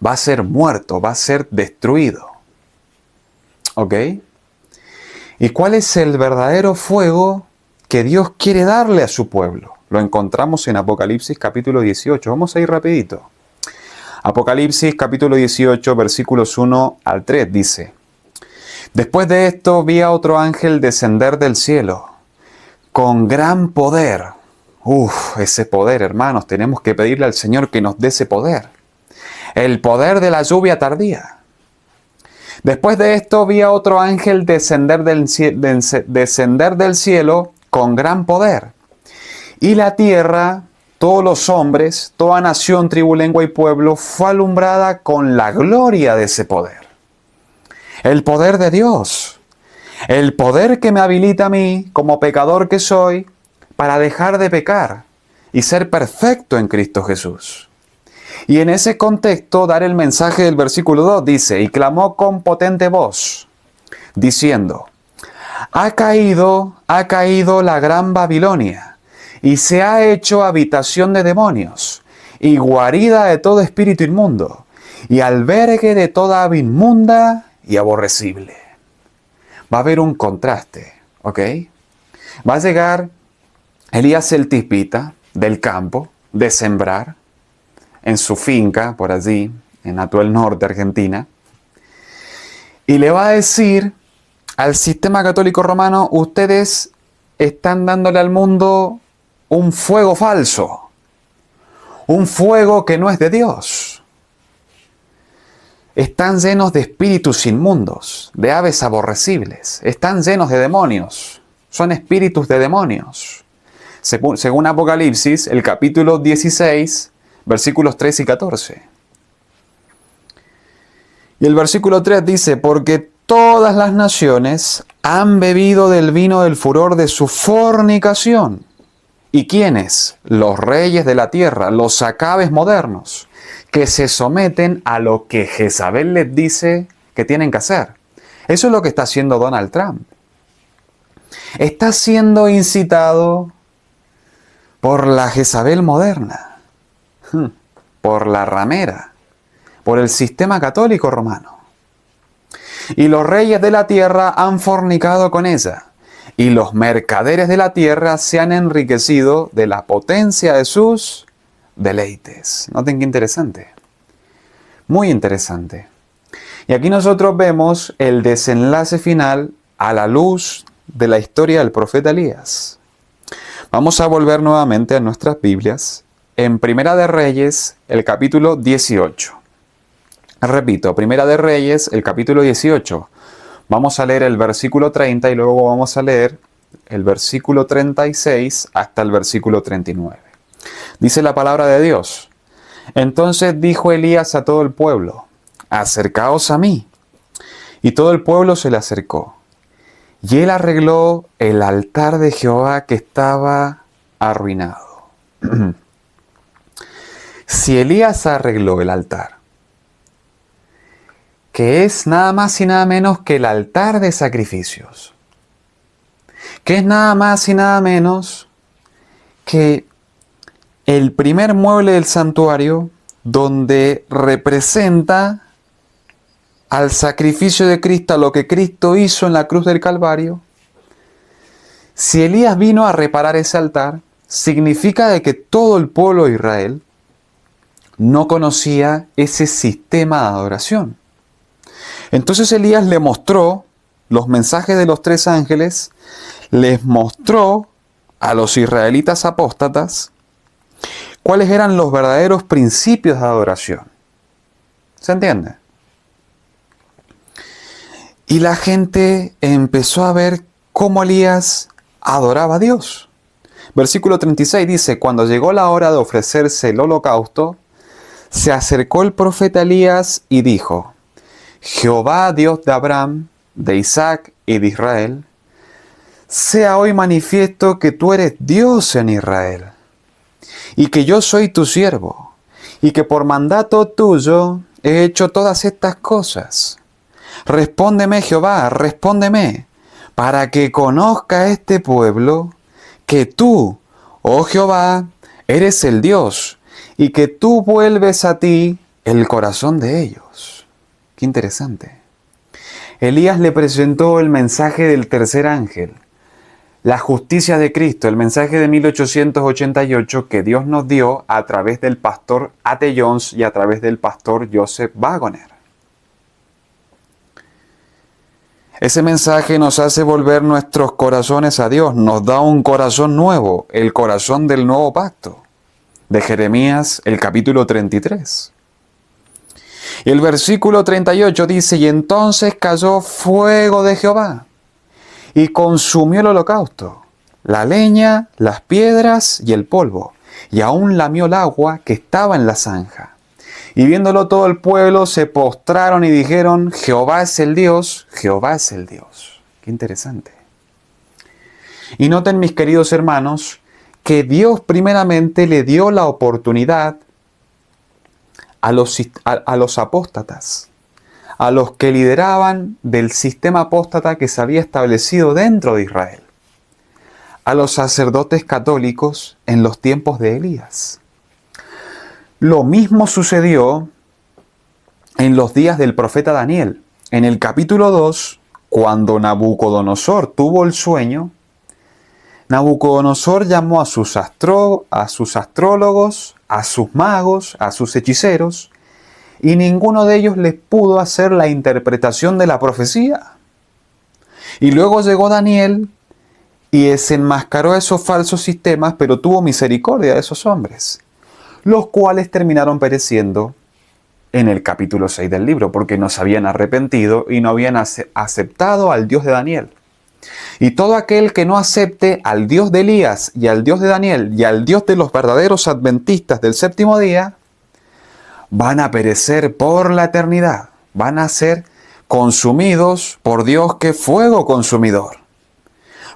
va a ser muerto, va a ser destruido. ¿Ok? ¿Y cuál es el verdadero fuego que Dios quiere darle a su pueblo? Lo encontramos en Apocalipsis capítulo 18. Vamos a ir rapidito. Apocalipsis capítulo 18, versículos 1 al 3 dice: después de esto vi a otro ángel descender del cielo con gran poder. Ese poder, hermanos, tenemos que pedirle al Señor que nos dé ese poder. El poder de la lluvia tardía. Después de esto vi a otro ángel descender del cielo con gran poder. Y la tierra, todos los hombres, toda nación, tribu, lengua y pueblo, fue alumbrada con la gloria de ese poder. El poder de Dios. El poder que me habilita a mí, como pecador que soy, para dejar de pecar y ser perfecto en Cristo Jesús. Y en ese contexto, dar el mensaje del versículo 2 dice: y clamó con potente voz, diciendo: ha caído la gran Babilonia, y se ha hecho habitación de demonios, y guarida de todo espíritu inmundo, y albergue de toda ave inmunda y aborrecible. Va a haber un contraste, ¿ok? Va a llegar Elías el Tisbita del campo, de sembrar, en su finca, por allí, en Atuel Norte, Argentina, y le va a decir al sistema católico romano: ustedes están dándole al mundo un fuego falso, un fuego que no es de Dios. están llenos de espíritus inmundos, de aves aborrecibles, están llenos de demonios, son espíritus de demonios. Según Apocalipsis, el capítulo 16, versículos 3 y 14. Y el versículo 3 dice, porque todas las naciones han bebido del vino del furor de su fornicación. ¿Y quiénes? Los reyes de la tierra, los acabes modernos, que se someten a lo que Jezabel les dice que tienen que hacer. Eso es lo que está haciendo Donald Trump. Está siendo incitado por la Jezabel moderna, por la ramera, por el sistema católico romano. Y los reyes de la tierra han fornicado con ella, y los mercaderes de la tierra se han enriquecido de la potencia de sus deleites. Noten qué interesante. Muy interesante. Y aquí nosotros vemos el desenlace final a la luz de la historia del profeta Elías. Vamos a volver nuevamente a nuestras Biblias en Primera de Reyes, el capítulo 18. Repito, Primera de Reyes, el capítulo 18. Vamos a leer el versículo 30 y luego vamos a leer el versículo 36 hasta el versículo 39. Dice la palabra de Dios. Entonces dijo Elías a todo el pueblo, acercaos a mí. Y todo el pueblo se le acercó. Y él arregló el altar de Jehová que estaba arruinado. Si Elías arregló el altar, que es nada más y nada menos que el altar de sacrificios, que es nada más y nada menos que el primer mueble del santuario donde representa al sacrificio de Cristo, a lo que Cristo hizo en la cruz del Calvario. Si Elías vino a reparar ese altar, significa de que todo el pueblo de Israel no conocía ese sistema de adoración. Entonces Elías le mostró los mensajes de los 3 ángeles, les mostró a los israelitas apóstatas cuáles eran los verdaderos principios de adoración. ¿Se entiende? Y la gente empezó a ver cómo Elías adoraba a Dios. Versículo 36 dice, cuando llegó la hora de ofrecerse el holocausto, se acercó el profeta Elías y dijo, Jehová, Dios de Abraham, de Isaac y de Israel, sea hoy manifiesto que tú eres Dios en Israel, y que yo soy tu siervo, y que por mandato tuyo he hecho todas estas cosas. Respóndeme, Jehová, respóndeme, para que conozca este pueblo que tú, oh Jehová, eres el Dios, y que tú vuelves a ti el corazón de ellos. Qué interesante. Elías le presentó el mensaje del tercer ángel, la justicia de Cristo, el mensaje de 1888 que Dios nos dio a través del pastor A.T. Jones y a través del pastor Joseph Wagoner. Ese mensaje nos hace volver nuestros corazones a Dios, nos da un corazón nuevo, el corazón del nuevo pacto, de Jeremías, el capítulo 33. Y el versículo 38 dice, y entonces cayó fuego de Jehová, y consumió el holocausto, la leña, las piedras y el polvo, y aún lamió el agua que estaba en la zanja. Y viéndolo todo el pueblo se postraron y dijeron, Jehová es el Dios, Jehová es el Dios. Qué interesante. Y noten, mis queridos hermanos, que Dios primeramente le dio la oportunidad a los apóstatas, a los que lideraban del sistema apóstata que se había establecido dentro de Israel, a los sacerdotes católicos en los tiempos de Elías. Lo mismo sucedió en los días del profeta Daniel. En el capítulo 2, cuando Nabucodonosor tuvo el sueño, Nabucodonosor llamó a sus astrólogos, a sus magos, a sus hechiceros, y ninguno de ellos les pudo hacer la interpretación de la profecía. Y luego llegó Daniel y desenmascaró esos falsos sistemas, pero tuvo misericordia de esos hombres, los cuales terminaron pereciendo en el capítulo 6 del libro, porque no se habían arrepentido y no habían aceptado al Dios de Daniel. Y todo aquel que no acepte al Dios de Elías y al Dios de Daniel y al Dios de los verdaderos adventistas del séptimo día, van a perecer por la eternidad. Van a ser consumidos por Dios que fuego consumidor.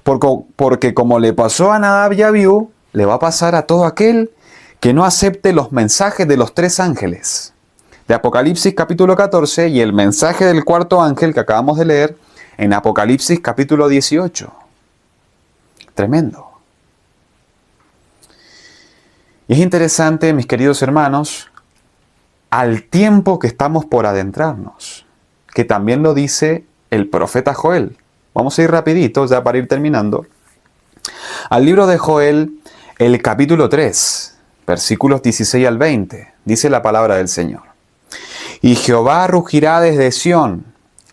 Porque como le pasó a Nadab y Abiú, le va a pasar a todo aquel que no acepte los mensajes de los 3 ángeles de Apocalipsis capítulo 14 y el mensaje del 4º ángel que acabamos de leer en Apocalipsis capítulo 18. Tremendo. Y es interesante, mis queridos hermanos, al tiempo que estamos por adentrarnos, que también lo dice el profeta Joel. Vamos a ir rapidito, ya para ir terminando. Al libro de Joel, el capítulo 3, versículos 16 al 20, dice la palabra del Señor. Y Jehová rugirá desde Sión,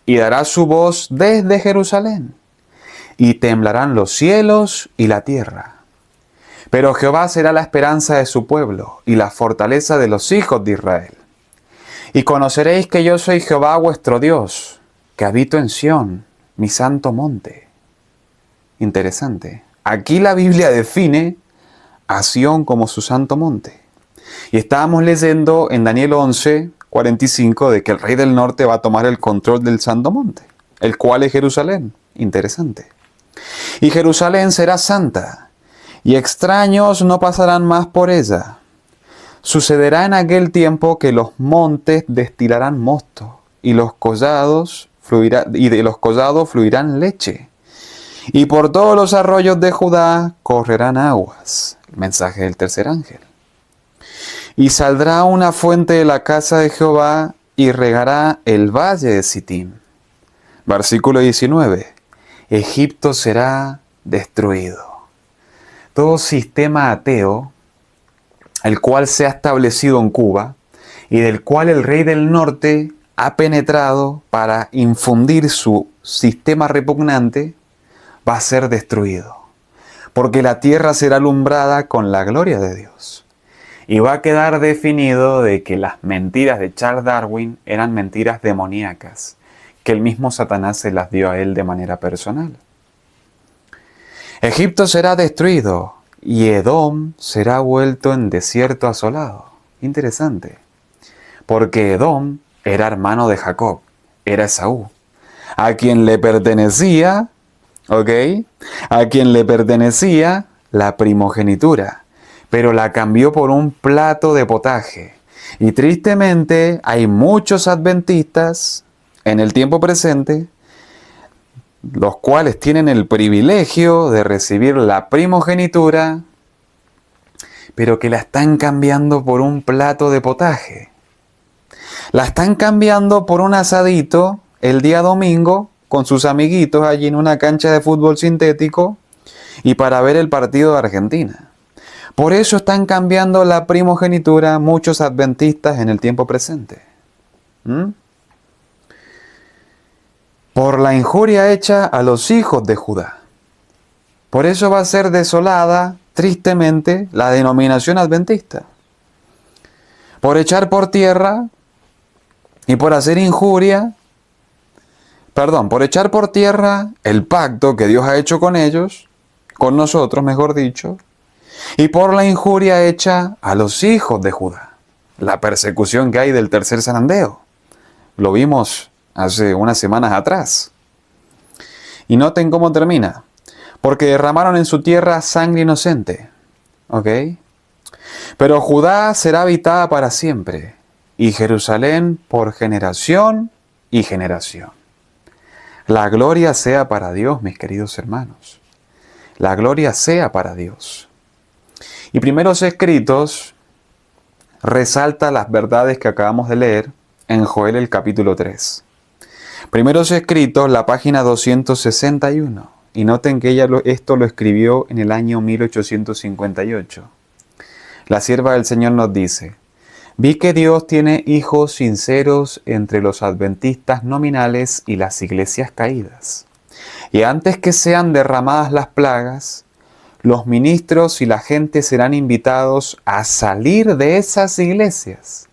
y dará su voz desde Jerusalén, y temblarán los cielos y la tierra. Pero Jehová será la esperanza de su pueblo, y la fortaleza de los hijos de Israel. Y conoceréis que yo soy Jehová vuestro Dios, que habito en Sión, mi santo monte. Interesante. Aquí la Biblia define a Sión como su santo monte. Y estábamos leyendo en Daniel 11:45 de que el rey del norte va a tomar el control del santo monte, el cual es Jerusalén. Interesante. Y Jerusalén será santa, y extraños no pasarán más por ella. Sucederá en aquel tiempo que los montes destilarán mosto, y de los collados fluirán leche. Y por todos los arroyos de Judá correrán aguas. El mensaje del 3er ángel. Y saldrá una fuente de la casa de Jehová y regará el valle de Sitim. Versículo 19. Egipto será destruido. Todo sistema ateo, el cual se ha establecido en Cuba y del cual el rey del norte ha penetrado para infundir su sistema repugnante, va a ser destruido. Porque la tierra será alumbrada con la gloria de Dios. Y va a quedar definido de que las mentiras de Charles Darwin eran mentiras demoníacas, que el mismo Satanás se las dio a él de manera personal. Egipto será destruido y Edom será vuelto en desierto asolado. Interesante, porque Edom era hermano de Jacob, era Esaú, a quien le pertenecía, a quien le pertenecía la primogenitura, pero la cambió por un plato de potaje. Y tristemente hay muchos adventistas en el tiempo presente, los cuales tienen el privilegio de recibir la primogenitura, pero que la están cambiando por un plato de potaje. La están cambiando por un asadito el día domingo con sus amiguitos allí en una cancha de fútbol sintético y para ver el partido de Argentina. Por eso están cambiando la primogenitura muchos adventistas en el tiempo presente. Por la injuria hecha a los hijos de Judá. Por eso va a ser desolada, tristemente, la denominación adventista. Por echar por tierra y por hacer injuria, por echar por tierra el pacto que Dios ha hecho con ellos, con nosotros, mejor dicho, y por la injuria hecha a los hijos de Judá. La persecución que hay del tercer zarandeo. Lo vimos hace unas semanas atrás. Y noten cómo termina. Porque derramaron en su tierra sangre inocente. Pero Judá será habitada para siempre, y Jerusalén por generación y generación. La gloria sea para Dios, mis queridos hermanos. La gloria sea para Dios. Y Primeros Escritos resalta las verdades que acabamos de leer en Joel el capítulo 3. Primeros Escritos, la página 261. Y noten que esto lo escribió en el año 1858. La sierva del Señor nos dice: vi que Dios tiene hijos sinceros entre los adventistas nominales y las iglesias caídas. Y antes que sean derramadas las plagas, los ministros y la gente serán invitados a salir de esas iglesias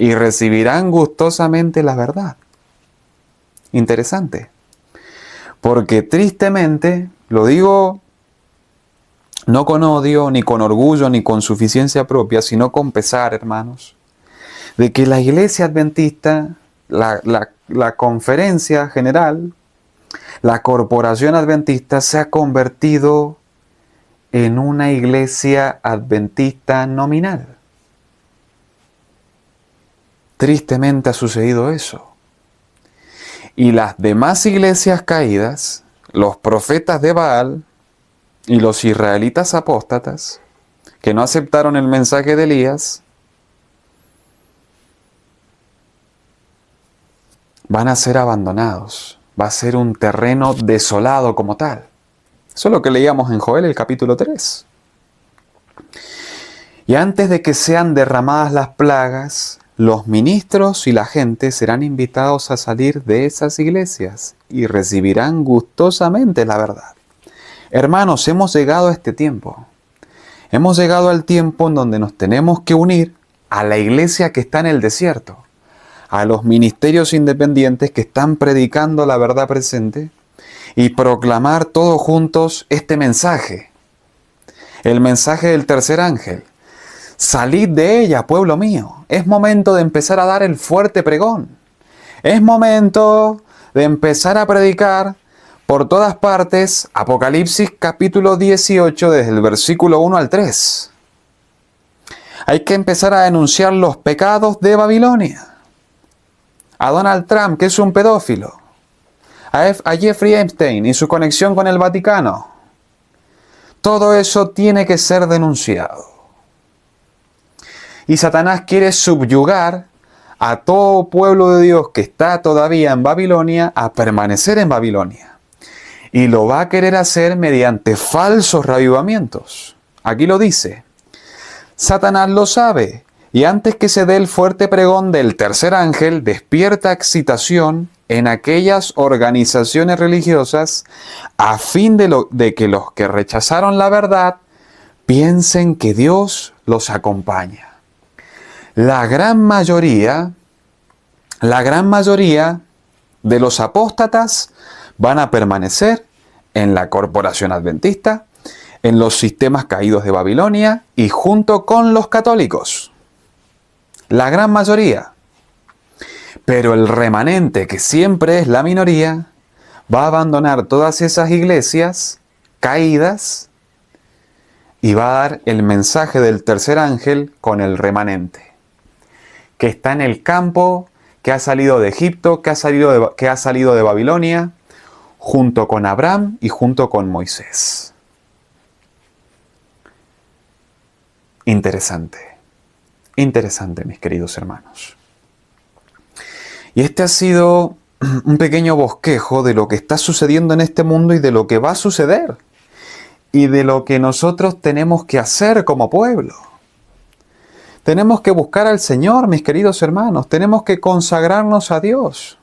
y recibirán gustosamente la verdad. Interesante. Porque tristemente, lo digo no con odio, ni con orgullo, ni con suficiencia propia, sino con pesar, hermanos, de que la iglesia adventista, la conferencia general, la corporación adventista se ha convertido en una iglesia adventista nominal. Tristemente ha sucedido eso. Y las demás iglesias caídas, los profetas de Baal y los israelitas apóstatas, que no aceptaron el mensaje de Elías, van a ser abandonados. Va a ser un terreno desolado como tal. Eso es lo que leíamos en Joel, el capítulo 3. Y antes de que sean derramadas las plagas, los ministros y la gente serán invitados a salir de esas iglesias y recibirán gustosamente la verdad. Hermanos, hemos llegado a este tiempo. Hemos llegado al tiempo en donde nos tenemos que unir a la iglesia que está en el desierto, a los ministerios independientes que están predicando la verdad presente y proclamar todos juntos este mensaje, el mensaje del tercer ángel. Salid de ella, pueblo mío. Es momento de empezar a dar el fuerte pregón. Es momento de empezar a predicar por todas partes. Apocalipsis capítulo 18, desde el versículo 1 al 3. Hay que empezar a denunciar los pecados de Babilonia. A Donald Trump, que es un pedófilo. A Jeffrey Epstein y su conexión con el Vaticano. Todo eso tiene que ser denunciado. Y Satanás quiere subyugar a todo pueblo de Dios que está todavía en Babilonia a permanecer en Babilonia. Y lo va a querer hacer mediante falsos reavivamientos. Aquí lo dice. Satanás lo sabe, y antes que se dé el fuerte pregón del tercer ángel, despierta excitación en aquellas organizaciones religiosas a fin de que los que rechazaron la verdad piensen que Dios los acompaña. La gran mayoría de los apóstatas van a permanecer en la corporación adventista, en los sistemas caídos de Babilonia y junto con los católicos. La gran mayoría. Pero el remanente, que siempre es la minoría, va a abandonar todas esas iglesias caídas y va a dar el mensaje del tercer ángel con el remanente, que está en el campo, que ha salido de Egipto, que ha salido de Babilonia, junto con Abraham y junto con Moisés. Interesante, mis queridos hermanos. Y este ha sido un pequeño bosquejo de lo que está sucediendo en este mundo y de lo que va a suceder, y de lo que nosotros tenemos que hacer como pueblo. Tenemos que buscar al Señor, mis queridos hermanos. Tenemos que consagrarnos a Dios.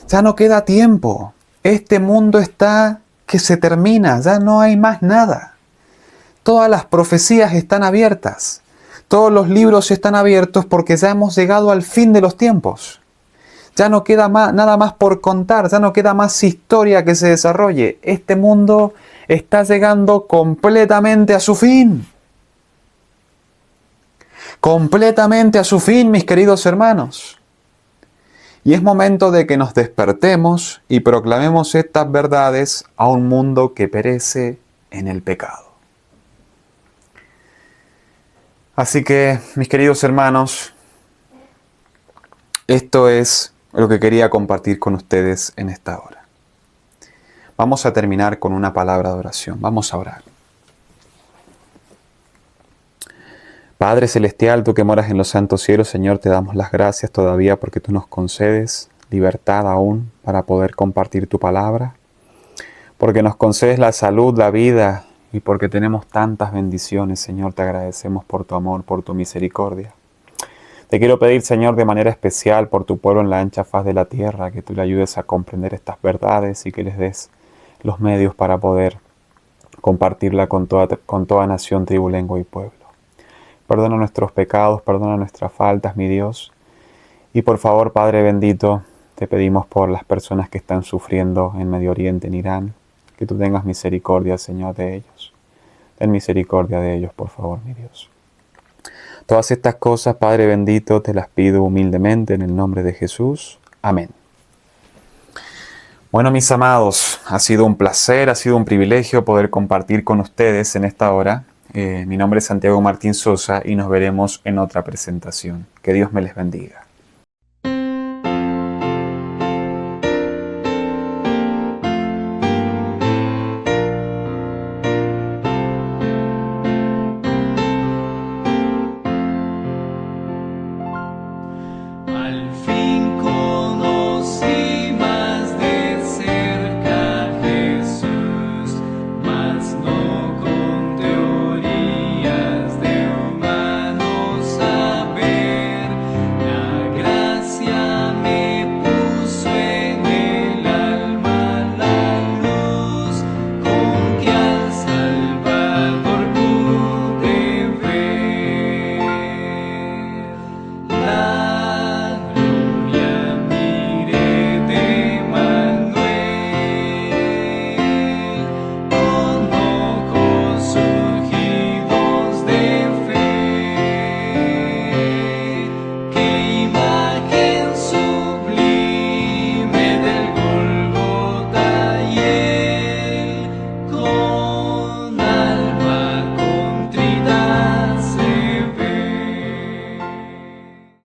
Ya no queda tiempo. Este mundo está que se termina. Ya no hay más nada. Todas las profecías están abiertas. Todos los libros están abiertos porque ya hemos llegado al fin de los tiempos. Ya no queda nada más por contar. Ya no queda más historia que se desarrolle. Este mundo está llegando completamente a su fin. Completamente a su fin, mis queridos hermanos. Y es momento de que nos despertemos y proclamemos estas verdades a un mundo que perece en el pecado. Así que, mis queridos hermanos, esto es lo que quería compartir con ustedes en esta hora. Vamos a terminar con una palabra de oración. Vamos a orar. Padre Celestial, tú que moras en los santos cielos, Señor, te damos las gracias todavía porque tú nos concedes libertad aún para poder compartir tu palabra, porque nos concedes la salud, la vida y porque tenemos tantas bendiciones, Señor, te agradecemos por tu amor, por tu misericordia. Te quiero pedir, Señor, de manera especial por tu pueblo en la ancha faz de la tierra, que tú le ayudes a comprender estas verdades y que les des los medios para poder compartirla con toda nación, tribu, lengua y pueblo. Perdona nuestros pecados, perdona nuestras faltas, mi Dios, Y por favor, Padre bendito, te pedimos por las personas que están sufriendo en Medio Oriente, en Irán, que tú tengas misericordia, Señor, de ellos. Ten misericordia de ellos, por favor, mi Dios. Todas estas cosas, Padre bendito, te las pido humildemente en el nombre de Jesús. Amén. Bueno, mis amados, ha sido un placer, ha sido un privilegio poder compartir con ustedes en esta hora. Mi nombre es Santiago Martín Sosa y nos veremos en otra presentación. Que Dios me les bendiga.